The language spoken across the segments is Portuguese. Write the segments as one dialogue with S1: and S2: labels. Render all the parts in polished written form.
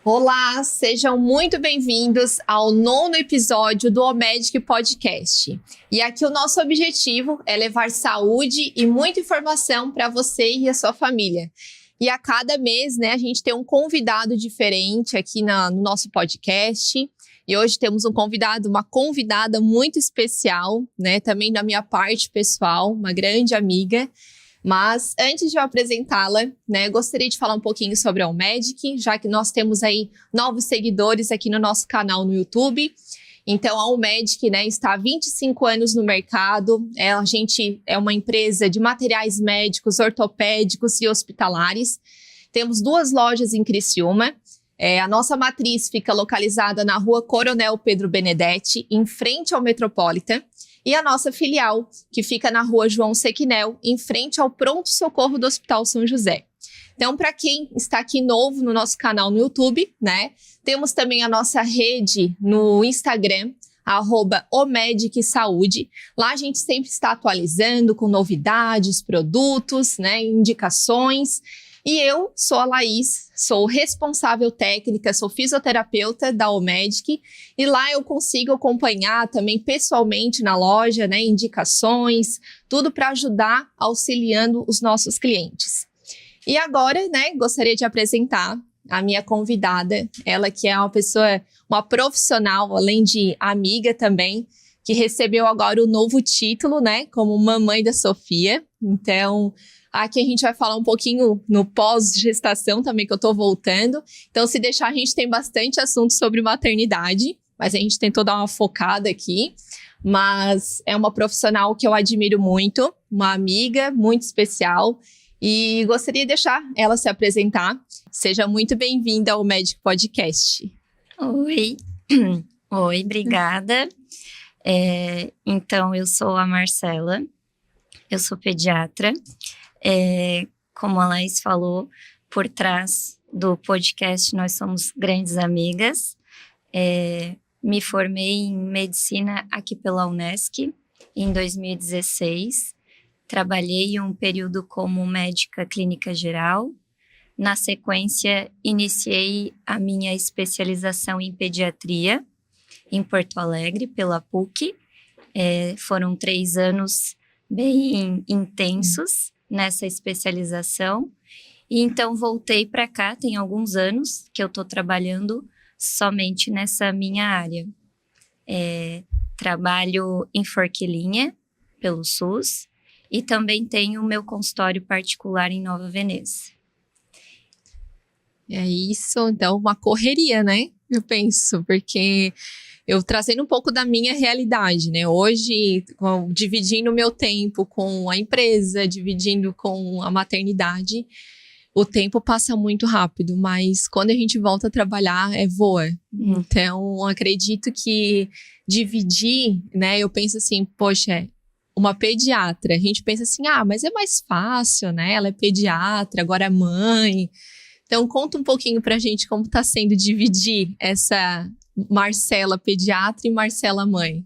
S1: Olá, sejam muito bem-vindos ao 9º episódio do OMEDIC Podcast. E aqui o nosso objetivo é levar saúde e muita informação para você e a sua família. E a cada mês, a gente tem um convidado diferente aqui no nosso podcast. E hoje temos uma convidada muito especial, também da minha parte pessoal, uma grande amiga. Mas antes de eu apresentá-la, gostaria de falar um pouquinho sobre a OMEDIC, já que nós temos aí novos seguidores aqui no nosso canal no YouTube. Então, a OMEDIC, está há 25 anos no mercado. A gente é uma empresa de materiais médicos, ortopédicos e hospitalares. Temos 2 lojas em Criciúma. A nossa matriz fica localizada na Rua Coronel Pedro Benedetti, em frente ao Metropolitan. E a nossa filial, que fica na Rua João Sequinel, em frente ao pronto-socorro do Hospital São José. Então, para quem está aqui novo no nosso canal no YouTube, temos também a nossa rede no Instagram, @omedicsaúde. Lá a gente sempre está atualizando com novidades, produtos, indicações. E eu sou a Laís, sou responsável técnica, sou fisioterapeuta da OMEDIC e lá eu consigo acompanhar também pessoalmente na loja, indicações, tudo para ajudar auxiliando os nossos clientes. E agora, gostaria de apresentar a minha convidada, ela que é uma profissional, além de amiga também, que recebeu agora o novo título, como mamãe da Sofia. Então, aqui a gente vai falar um pouquinho no pós-gestação também, que eu tô voltando. Então, se deixar, a gente tem bastante assunto sobre maternidade, mas a gente tentou dar uma focada aqui. Mas é uma profissional que eu admiro muito, uma amiga muito especial. E gostaria de deixar ela se apresentar. Seja muito bem-vinda ao OMEDIC Podcast.
S2: Oi, obrigada. Então, eu sou a Marcela, eu sou pediatra. Como a Laís falou, por trás do podcast nós somos grandes amigas. Me formei em medicina aqui pela Unesc em 2016. Trabalhei um período como médica clínica geral. Na sequência, iniciei a minha especialização em pediatria em Porto Alegre, pela PUC. Foram 3 anos bem intensos nessa especialização. E então voltei para cá, tem alguns anos que eu estou trabalhando somente nessa minha área. Trabalho em Forquilinha, pelo SUS, e também tenho o meu consultório particular em Nova Veneza.
S1: É isso, então, uma correria, eu penso, porque eu trazendo um pouco da minha realidade, Hoje, dividindo o meu tempo com a empresa, dividindo com a maternidade, o tempo passa muito rápido, mas quando a gente volta a trabalhar, voa. Então, acredito que dividir, eu penso assim, poxa, uma pediatra, a gente pensa assim, mas é mais fácil, Ela é pediatra, agora é mãe. Então, conta um pouquinho pra gente como tá sendo dividir essa Marcela pediatra e Marcela mãe.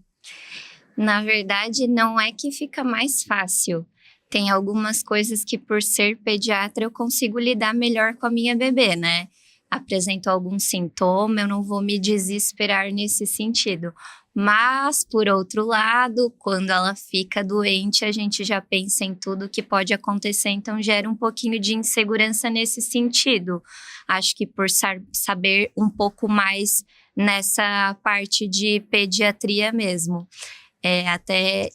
S2: Na verdade, não é que fica mais fácil. Tem algumas coisas que, por ser pediatra, eu consigo lidar melhor com a minha bebê, Apresento algum sintoma, eu não vou me desesperar nesse sentido. Mas, por outro lado, quando ela fica doente, a gente já pensa em tudo que pode acontecer, então gera um pouquinho de insegurança nesse sentido. Acho que por saber um pouco mais nessa parte de pediatria mesmo. Até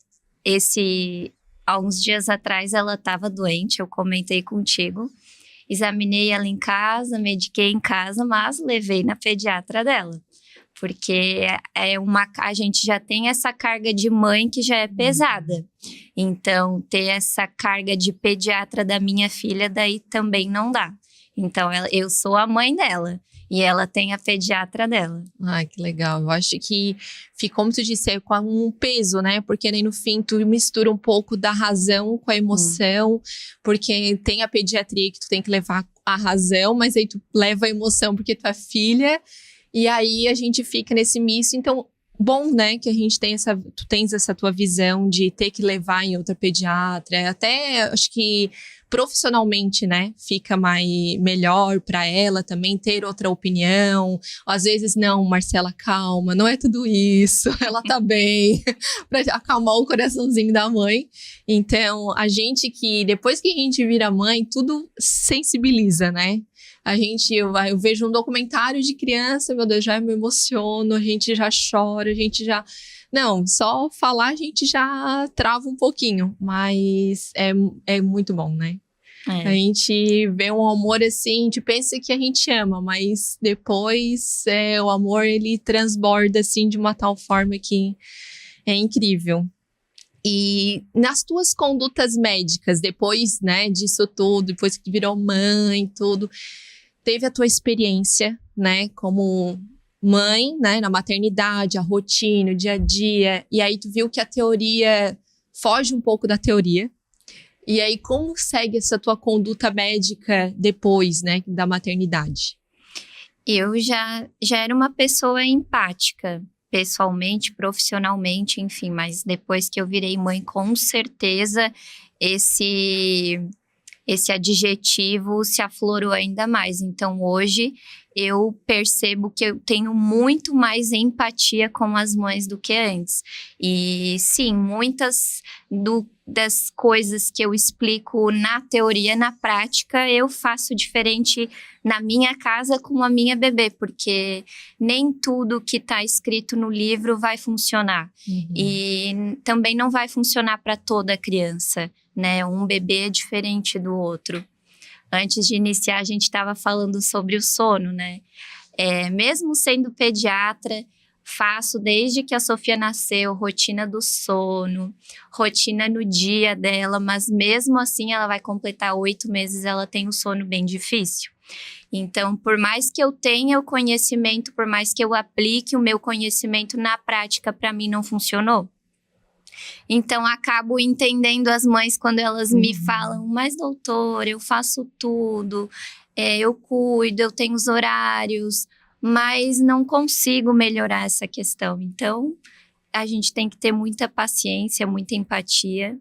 S2: há uns dias atrás ela estava doente, eu comentei contigo. Examinei ela em casa, mediquei em casa, mas levei na pediatra dela. Porque a gente já tem essa carga de mãe que já é pesada. Então, ter essa carga de pediatra da minha filha, daí também não dá. Então, eu sou a mãe dela e ela tem a pediatra dela.
S1: Ai, que legal. Eu acho que ficou, como tu disse, com um peso, Porque aí no fim tu mistura um pouco da razão com a emoção, porque tem a pediatria que tu tem que levar a razão, mas aí tu leva a emoção porque tu é filha. E aí a gente fica nesse misto. Então, bom, né, que a gente tem tu tens essa tua visão de ter que levar em outra pediatra, até acho que profissionalmente, né, fica melhor para ela também ter outra opinião. Às vezes, não, Marcela, calma, não é tudo isso, ela tá bem, para acalmar o coraçãozinho da mãe. Então, a gente que, depois que a gente vira mãe, tudo sensibiliza, né? Eu vejo um documentário de criança, meu Deus, já me emociono, a gente já chora, a gente já... Não, só falar a gente já trava um pouquinho, mas é muito bom, né? A gente vê um amor assim, a gente pensa que a gente ama, mas depois o amor ele transborda assim de uma tal forma que é incrível. E nas tuas condutas médicas, depois, né, disso tudo, depois que virou mãe, tudo, teve a tua experiência, né, como mãe, né, na maternidade, a rotina, o dia a dia, e aí tu viu que a teoria foge um pouco da teoria. E aí, como segue essa tua conduta médica depois, né, da maternidade?
S2: Eu já era uma pessoa empática, pessoalmente, profissionalmente, enfim, mas depois que eu virei mãe, com certeza esse adjetivo se aflorou ainda mais. Então, hoje, eu percebo que eu tenho muito mais empatia com as mães do que antes. E, sim, muitas das coisas que eu explico na teoria, na prática, eu faço diferente na minha casa com a minha bebê, porque nem tudo que está escrito no livro vai funcionar. Uhum. E também não vai funcionar para toda criança, né? Um bebê é diferente do outro. Antes de iniciar, a gente estava falando sobre o sono, né? Mesmo sendo pediatra, faço desde que a Sofia nasceu, rotina do sono, rotina no dia dela, mas mesmo assim ela vai completar 8 meses, ela tem um sono bem difícil. Então, por mais que eu tenha o conhecimento, por mais que eu aplique o meu conhecimento na prática, para mim não funcionou. Então, acabo entendendo as mães quando elas me falam, mas doutora, eu faço tudo, eu cuido, eu tenho os horários, mas não consigo melhorar essa questão. Então, a gente tem que ter muita paciência, muita empatia.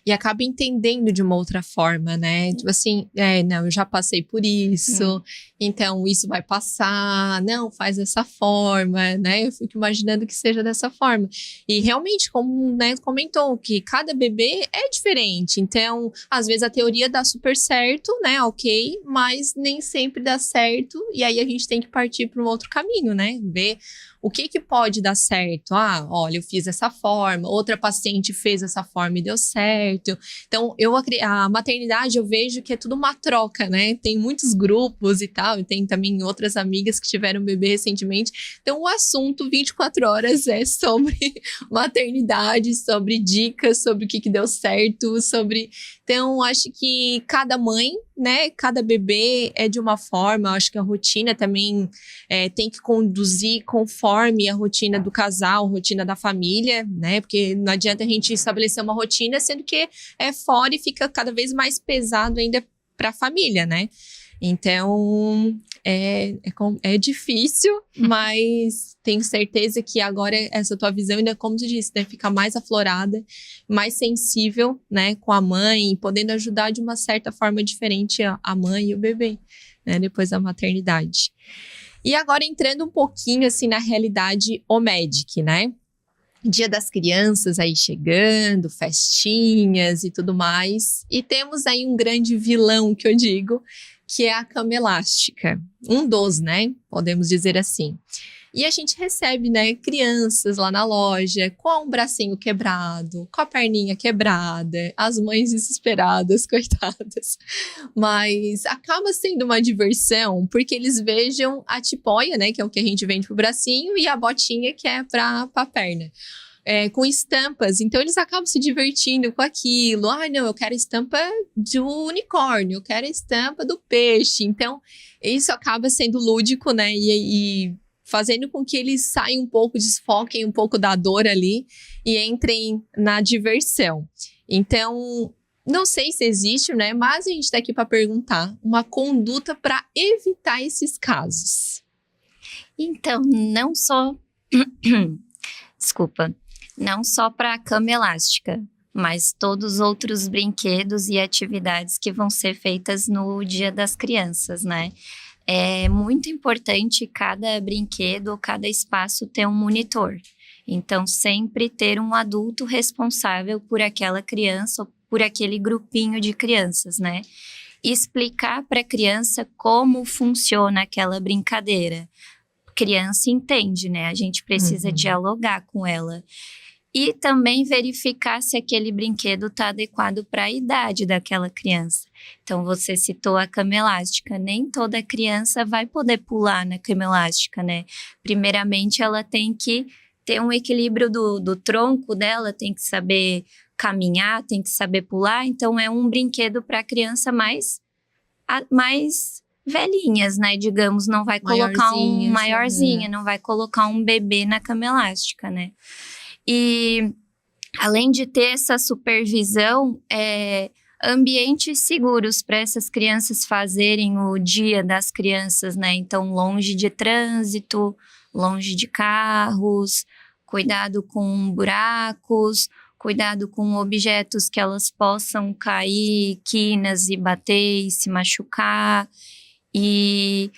S1: E acaba entendendo de uma outra forma, né? Tipo assim, não, eu já passei por isso, então isso vai passar, não, faz dessa forma, né? Eu fico imaginando que seja dessa forma. E realmente, como, né, comentou, que cada bebê é diferente, então, às vezes a teoria dá super certo, né, ok, mas nem sempre dá certo, e aí a gente tem que partir para um outro caminho, né? Ver o que pode dar certo. Ah, olha, eu fiz dessa forma, outra paciente fez dessa forma e deu certo. Então, a maternidade eu vejo que é tudo uma troca, né? Tem muitos grupos e tal, e tem também outras amigas que tiveram bebê recentemente. Então, o assunto 24 horas é sobre maternidade, sobre dicas, sobre o que deu certo, sobre... Então, acho que cada mãe, né, cada bebê é de uma forma. Acho que a rotina também tem que conduzir conforme a rotina do casal, a rotina da família, né? Porque não adianta a gente estabelecer uma rotina, sendo que é fora e fica cada vez mais pesado ainda para a família, né? Então, é difícil, mas tenho certeza que agora essa tua visão ainda, como tu disse, né, fica mais aflorada, mais sensível, né, com a mãe, podendo ajudar de uma certa forma diferente a mãe e o bebê, né, depois da maternidade. E agora entrando um pouquinho, assim, na realidade OMEDIC, né? Dia das Crianças aí chegando, festinhas e tudo mais. E temos aí um grande vilão, que eu digo, que é a cama elástica. Um dos, né? Podemos dizer assim. E a gente recebe, né, crianças lá na loja com um bracinho quebrado, com a perninha quebrada, as mães desesperadas, coitadas. Mas acaba sendo uma diversão, porque eles vejam a tipóia, né, que é o que a gente vende pro bracinho, e a botinha que é pra perna. Com estampas, então eles acabam se divertindo com aquilo. Ah, não, eu quero a estampa do unicórnio, eu quero a estampa do peixe. Então, isso acaba sendo lúdico, né, e fazendo com que eles saiam um pouco, desfoquem um pouco da dor ali e entrem na diversão. Então, não sei se existe, né, mas a gente está aqui para perguntar uma conduta para evitar esses casos.
S2: Então, não só Desculpa. Não só para a cama elástica, mas todos os outros brinquedos e atividades que vão ser feitas no Dia das Crianças, né? É muito importante cada brinquedo ou cada espaço ter um monitor. Então, sempre ter um adulto responsável por aquela criança ou por aquele grupinho de crianças, né? Explicar para a criança como funciona aquela brincadeira. Criança entende, né? A gente precisa dialogar com ela. E também verificar se aquele brinquedo está adequado para a idade daquela criança. Então, você citou a cama elástica. Nem toda criança vai poder pular na cama elástica, né? Primeiramente, ela tem que ter um equilíbrio do tronco dela, tem que saber caminhar, tem que saber pular. Então, é um brinquedo para criança mais velhinhas, né? Digamos, não vai colocar maiorzinha, não vai colocar um bebê na cama elástica, né? E além de ter essa supervisão, ambientes seguros para essas crianças fazerem o Dia das Crianças, né? Então, longe de trânsito, longe de carros, cuidado com buracos, cuidado com objetos que elas possam cair, quinas e bater e se machucar. E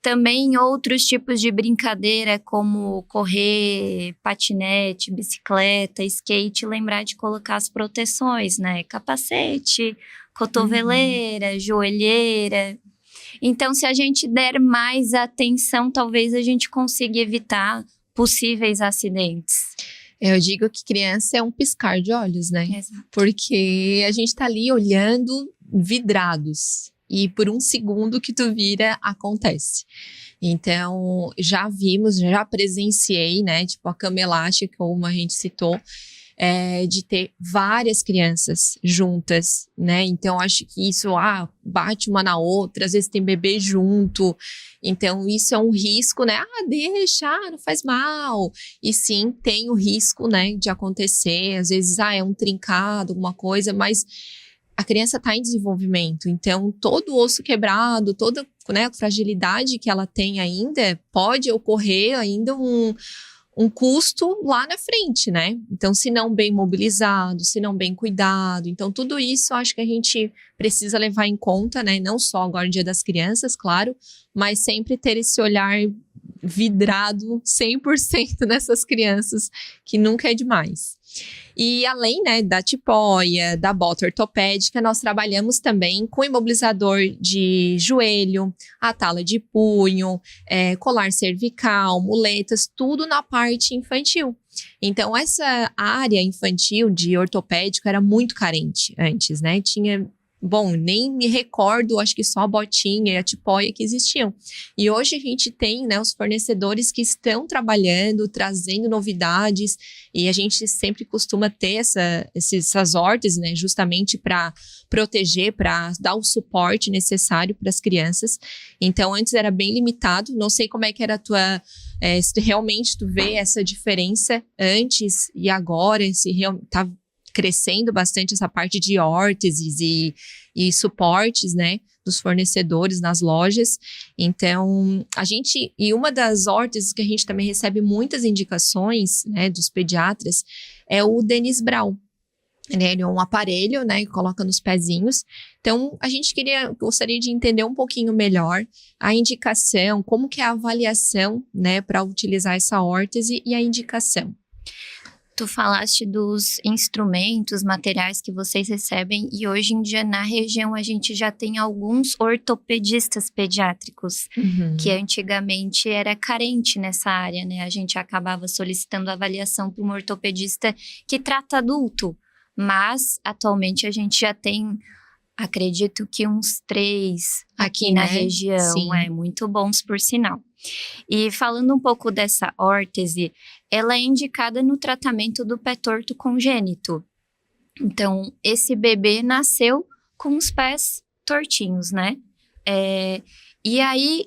S2: também outros tipos de brincadeira, como correr, patinete, bicicleta, skate, lembrar de colocar as proteções, né? Capacete, cotoveleira, joelheira. Então, se a gente der mais atenção, talvez a gente consiga evitar possíveis acidentes.
S1: Eu digo que criança é um piscar de olhos, né?
S2: Exato.
S1: Porque a gente tá ali olhando vidrados. E por um segundo que tu vira, acontece. Então, já presenciei, né? Tipo, a cama elástica, como a gente citou, de ter várias crianças juntas, né? Então, acho que isso, bate uma na outra, às vezes tem bebê junto. Então, isso é um risco, né? Deixa, não faz mal. E sim, tem o risco, né, de acontecer. Às vezes, é um trincado, alguma coisa, mas a criança está em desenvolvimento, então todo osso quebrado, toda, né, fragilidade que ela tem ainda, pode ocorrer ainda um custo lá na frente, né? Então, se não bem mobilizado, se não bem cuidado, então tudo isso acho que a gente precisa levar em conta, né? Não só agora no Dia das Crianças, claro, mas sempre ter esse olhar vidrado 100% nessas crianças, que nunca é demais. E além, né, da tipóia, da bota ortopédica, nós trabalhamos também com imobilizador de joelho, a tala de punho, colar cervical, muletas, tudo na parte infantil. Então, essa área infantil de ortopédico era muito carente antes, né? Nem me recordo, acho que só a botinha e a tipóia que existiam. E hoje a gente tem, né, os fornecedores que estão trabalhando, trazendo novidades, e a gente sempre costuma ter essas órteses, né, justamente para proteger, para dar o suporte necessário para as crianças. Então, antes era bem limitado, não sei como é que era a tua... se realmente tu vê essa diferença antes e agora, se tá crescendo bastante essa parte de órteses e suportes, né, dos fornecedores nas lojas. Então, e uma das órteses que a gente também recebe muitas indicações, né, dos pediatras, é o Dennis Brown. Ele é um aparelho, né, que coloca nos pezinhos. Então, a gente gostaria de entender um pouquinho melhor a indicação, como que é a avaliação, né, para utilizar essa órtese e a indicação.
S2: Tu falaste dos instrumentos, materiais que vocês recebem, e hoje em dia na região a gente já tem alguns ortopedistas pediátricos, que antigamente era carente nessa área, né? A gente acabava solicitando avaliação para um ortopedista que trata adulto, mas atualmente a gente já tem, acredito que uns 3 aqui na região. Sim. Muito bons por sinal. E falando um pouco dessa órtese, ela é indicada no tratamento do pé torto congênito. Então, esse bebê nasceu com os pés tortinhos, né? E aí,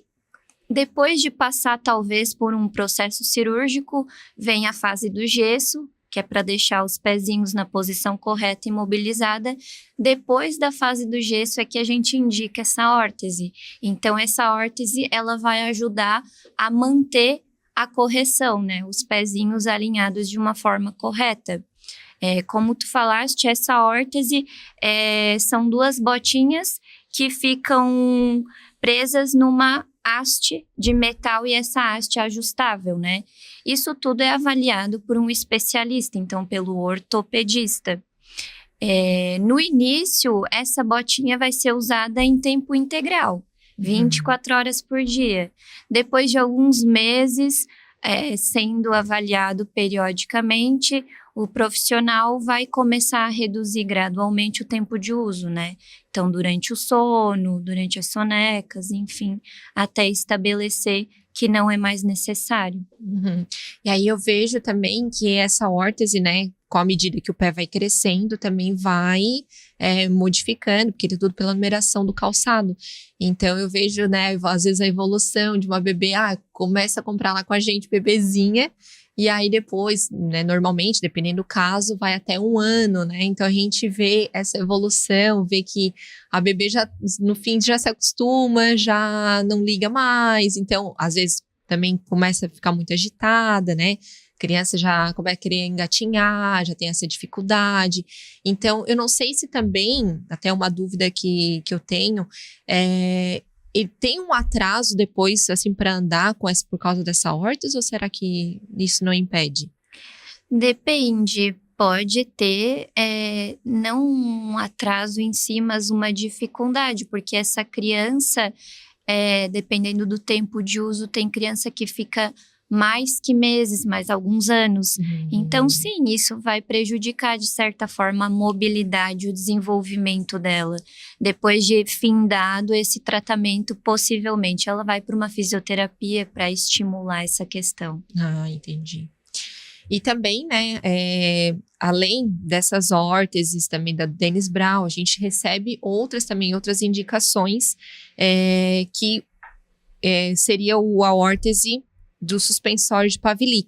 S2: depois de passar talvez por um processo cirúrgico, vem a fase do gesso, que é para deixar os pezinhos na posição correta e imobilizada. Depois da fase do gesso é que a gente indica essa órtese. Então, essa órtese, ela vai ajudar a manter a correção, né? Os pezinhos alinhados de uma forma correta. Como tu falaste, essa órtese são 2 botinhas que ficam presas numa haste de metal e essa haste é ajustável, né? Isso tudo é avaliado por um especialista, então pelo ortopedista. No início, essa botinha vai ser usada em tempo integral, 24 horas por dia. Depois de alguns meses, sendo avaliado periodicamente, o profissional vai começar a reduzir gradualmente o tempo de uso, né? Então, durante o sono, durante as sonecas, enfim, até estabelecer que não é mais necessário.
S1: E aí eu vejo também que essa órtese, né, com a medida que o pé vai crescendo, também vai modificando, porque é tudo pela numeração do calçado. Então eu vejo, né, às vezes a evolução de uma bebê, começa a comprar lá com a gente, bebezinha, e aí depois, né, normalmente, dependendo do caso, vai até 1 ano, né? Então a gente vê essa evolução, vê que a bebê já, no fim, já se acostuma, já não liga mais. Então, às vezes, também começa a ficar muito agitada, né? Criança já começa a querer engatinhar, já tem essa dificuldade. Então, eu não sei se também, até uma dúvida que eu tenho, ele tem um atraso depois, assim, para andar por causa dessa órtese, ou será que isso não impede?
S2: Depende, pode ter não um atraso em si, mas uma dificuldade, porque essa criança, dependendo do tempo de uso, tem criança que fica mais que meses, mais alguns anos. Então, sim, isso vai prejudicar, de certa forma, a mobilidade, o desenvolvimento dela. Depois de findado esse tratamento, possivelmente ela vai para uma fisioterapia para estimular essa questão.
S1: Entendi. E também, né, além dessas órteses também da Dennis Brown, a gente recebe outras indicações que seria a órtese do suspensório de Pavlik.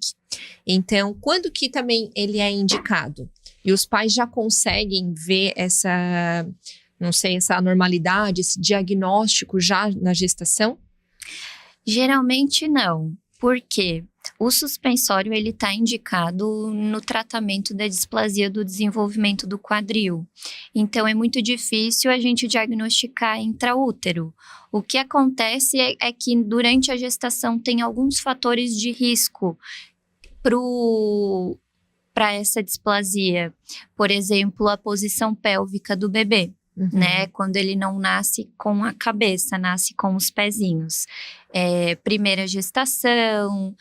S1: Então, quando que também ele é indicado? E os pais já conseguem ver essa anormalidade, esse diagnóstico já na gestação?
S2: Geralmente não. Por quê? O suspensório ele está indicado no tratamento da displasia do desenvolvimento do quadril. Então, é muito difícil a gente diagnosticar intraútero. O que acontece é que durante a gestação tem alguns fatores de risco para essa displasia. Por exemplo, a posição pélvica do bebê. Né? Quando ele não nasce com a cabeça, nasce com os pezinhos. Primeira gestação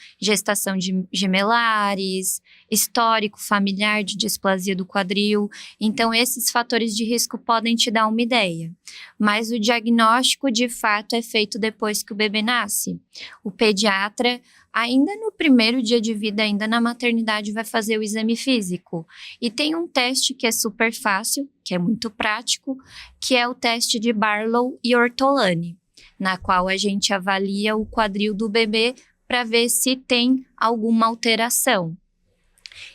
S2: de gemelares, histórico familiar de displasia do quadril. Então, esses fatores de risco podem te dar uma ideia. Mas o diagnóstico, de fato, é feito depois que o bebê nasce. O pediatra, ainda no primeiro dia de vida, ainda na maternidade, vai fazer o exame físico. E tem um teste que é super fácil, que é muito prático, que é o teste de Barlow e Ortolani, na qual a gente avalia o quadril do bebê para ver se tem alguma alteração.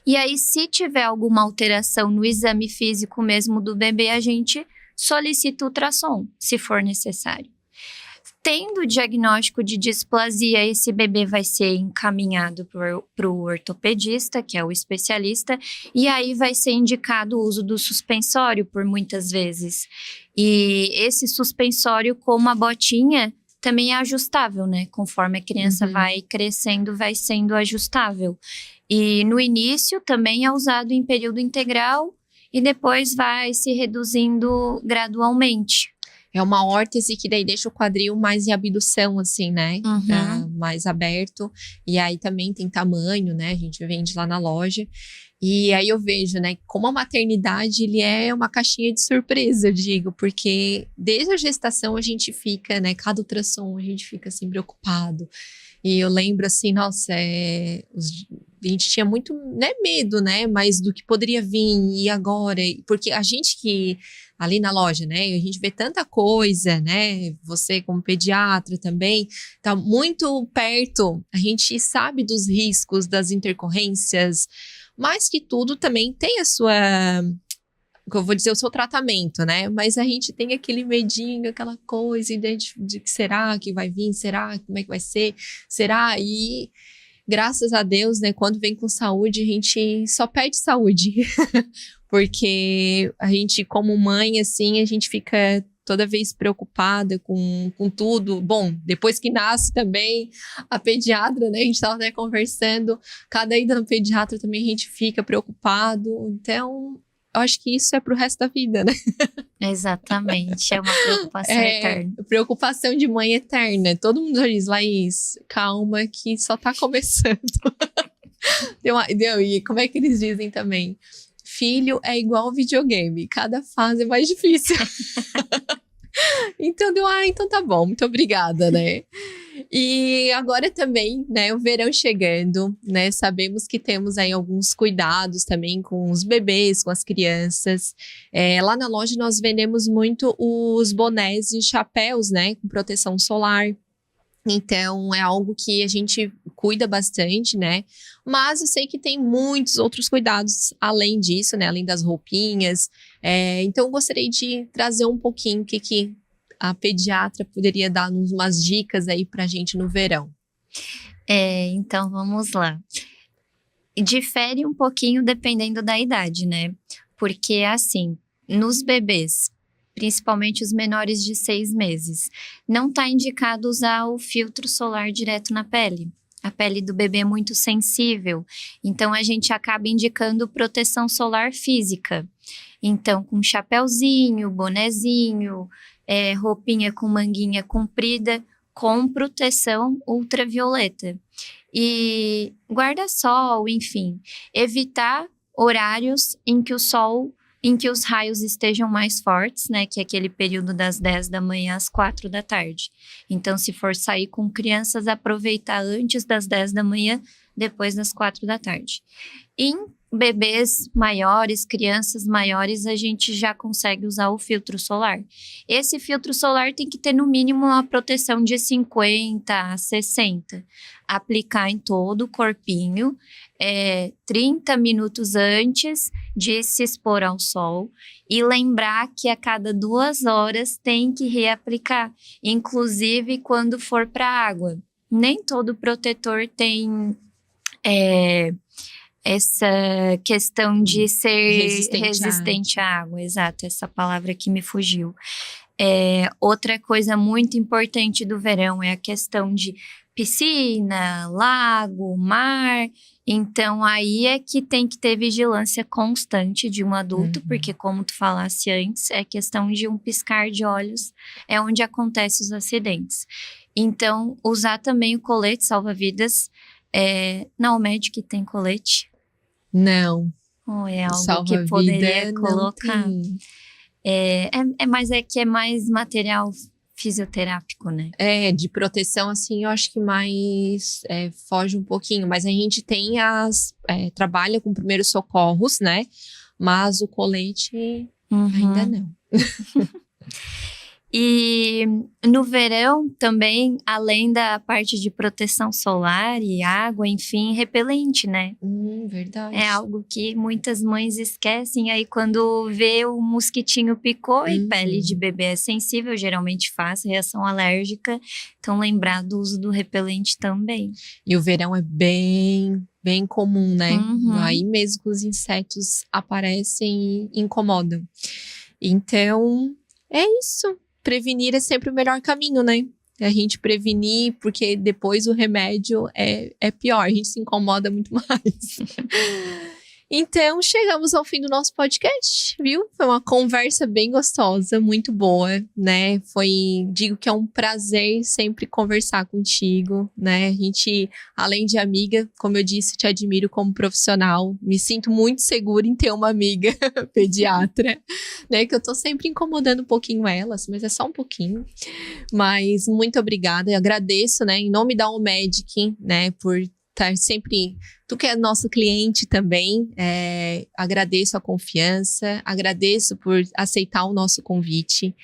S2: E aí, se tiver alguma alteração no exame físico mesmo do bebê, a gente solicita ultrassom, se for necessário. Tendo o diagnóstico de displasia, esse bebê vai ser encaminhado para o ortopedista, que é o especialista, e aí vai ser indicado o uso do suspensório por muitas vezes. E esse suspensório, como a botinha, também é ajustável, né? Conforme a criança vai crescendo, vai sendo ajustável. E no início também é usado em período integral e depois vai se reduzindo gradualmente.
S1: É uma órtese que daí deixa o quadril mais em abdução, assim, né? Mais aberto. E aí também tem tamanho, né? A gente vende lá na loja. E aí eu vejo, né? Como a maternidade, ele é uma caixinha de surpresa, eu digo. Porque desde a gestação a gente fica, né? Cada ultrassom a gente fica assim preocupado. E eu lembro assim, nossa, a gente tinha muito, né, medo, né? Mas do que poderia vir e agora. Porque a gente que... ali na loja, né? A gente vê tanta coisa, né? Você como pediatra também, tá muito perto. A gente sabe dos riscos, das intercorrências, mas que tudo também tem a sua, eu vou dizer, o seu tratamento, né? Mas a gente tem aquele medinho, aquela coisa de que será que vai vir? Será? Como é que vai ser? Será? E graças a Deus, né, quando vem com saúde, a gente só pede saúde. Porque a gente, como mãe, assim, a gente fica toda vez preocupada com tudo. Bom, depois que nasce também, a pediatra, né, a gente estava até conversando, cada ida no pediatra também a gente fica preocupado. Então, eu acho que isso é pro resto da vida, né?
S2: Exatamente, é uma preocupação eterna.
S1: Preocupação de mãe eterna. Todo mundo já diz, Laís, calma que só tá começando. E como é que eles dizem também? Filho é igual videogame, cada fase é mais difícil. Então então tá bom, muito obrigada, né? E agora também, né, o verão chegando, né, sabemos que temos aí alguns cuidados também com os bebês, com as crianças. Lá na loja nós vendemos muito os bonés e chapéus, né, com proteção solar. Então, é algo que a gente cuida bastante, né? Mas eu sei que tem muitos outros cuidados além disso, né? Além das roupinhas. Então, eu gostaria de trazer um pouquinho o que a pediatra poderia dar umas dicas aí pra gente no verão.
S2: Então, vamos lá. Difere um pouquinho dependendo da idade, né? Porque, assim, nos bebês, principalmente os menores de 6 meses, não está indicado usar o filtro solar direto na pele. A pele do bebê é muito sensível, então a gente acaba indicando proteção solar física. Então, com chapéuzinho, bonezinho, roupinha com manguinha comprida, com proteção ultravioleta. E guarda-sol, enfim, evitar horários em que os raios estejam mais fortes, né, que é aquele período das 10 da manhã às 4 da tarde. Então, se for sair com crianças, aproveitar antes das 10 da manhã, depois das 4 da tarde. Em bebês maiores, crianças maiores, a gente já consegue usar o filtro solar. Esse filtro solar tem que ter no mínimo uma proteção de 50 a 60. Aplicar em todo o corpinho, 30 minutos antes de se expor ao sol, e lembrar que a cada 2 horas tem que reaplicar, inclusive quando for para a água. Nem todo protetor tem essa questão de ser resistente à água. Exato, essa palavra que me fugiu. Outra coisa muito importante do verão é a questão de piscina, lago, mar. Então, aí é que tem que ter vigilância constante de um adulto, porque como tu falasse antes, é questão de um piscar de olhos, é onde acontecem os acidentes. Então, usar também o colete salva-vidas. Na Almedic tem colete?
S1: Não.
S2: É algo que poderia colocar. Mas é que é mais material fisioterápico, né?
S1: De proteção, assim, eu acho que mais foge um pouquinho. Mas a gente tem trabalha com primeiros socorros, né? Mas o colete ainda não.
S2: E no verão também, além da parte de proteção solar e água, enfim, repelente, né?
S1: Verdade.
S2: É algo que muitas mães esquecem, aí quando vê o mosquitinho picou e pele de bebê é sensível, geralmente faz reação alérgica, então lembrar do uso do repelente também.
S1: E o verão é bem comum, né? Aí mesmo que os insetos aparecem e incomodam. Então, é isso. Prevenir é sempre o melhor caminho, né? A gente prevenir, porque depois o remédio é pior, a gente se incomoda muito mais. Então, chegamos ao fim do nosso podcast, viu? Foi uma conversa bem gostosa, muito boa, né? Digo que é um prazer sempre conversar contigo, né? A gente, além de amiga, como eu disse, te admiro como profissional. Me sinto muito segura em ter uma amiga pediatra, né? Que eu tô sempre incomodando um pouquinho elas, mas é só um pouquinho. Mas muito obrigada, eu agradeço, né? Em nome da Almedic, né? Por estar sempre... Tu que é nosso cliente também, agradeço a confiança, agradeço por aceitar o nosso convite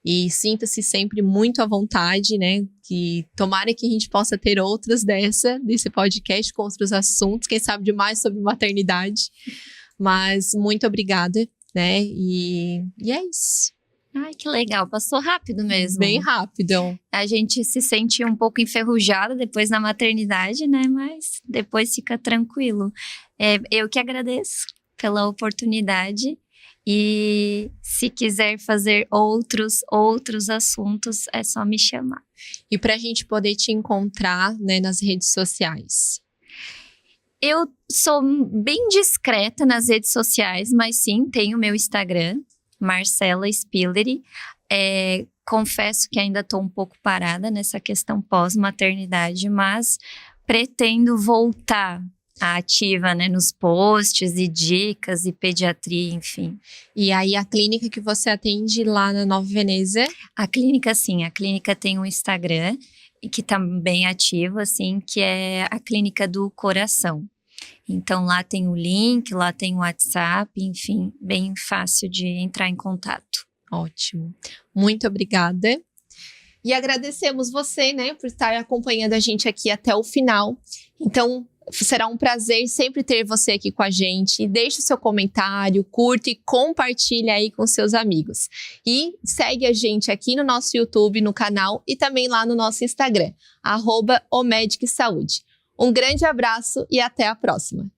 S1: e sinta-se sempre muito à vontade, né? Que tomara que a gente possa ter outras desse podcast com outros assuntos, quem sabe demais sobre maternidade, mas muito obrigada, né? E é isso.
S2: Ai, que legal, passou rápido mesmo.
S1: Bem rápido.
S2: A gente se sente um pouco enferrujada depois na maternidade, né? Mas depois fica tranquilo. Eu que agradeço pela oportunidade. E se quiser fazer outros assuntos, é só me chamar.
S1: E para a gente poder te encontrar, né, nas redes sociais?
S2: Eu sou bem discreta nas redes sociais, mas sim, tenho meu Instagram, Marcela Spilleri. Confesso que ainda estou um pouco parada nessa questão pós-maternidade, mas pretendo voltar ativa, né, nos posts e dicas e pediatria, enfim.
S1: E aí a clínica que você atende lá na Nova Veneza?
S2: A clínica tem um Instagram que tá bem ativo, assim, que é a Clínica do Coração. Então lá tem o link, lá tem o WhatsApp, enfim, bem fácil de entrar em contato.
S1: Ótimo. Muito obrigada. E agradecemos você, né, por estar acompanhando a gente aqui até o final. Então, será um prazer sempre ter você aqui com a gente. Deixe o seu comentário, curta e compartilha aí com seus amigos. E segue a gente aqui no nosso YouTube, no canal e também lá no nosso Instagram, @omedicsaude. Um grande abraço e até a próxima.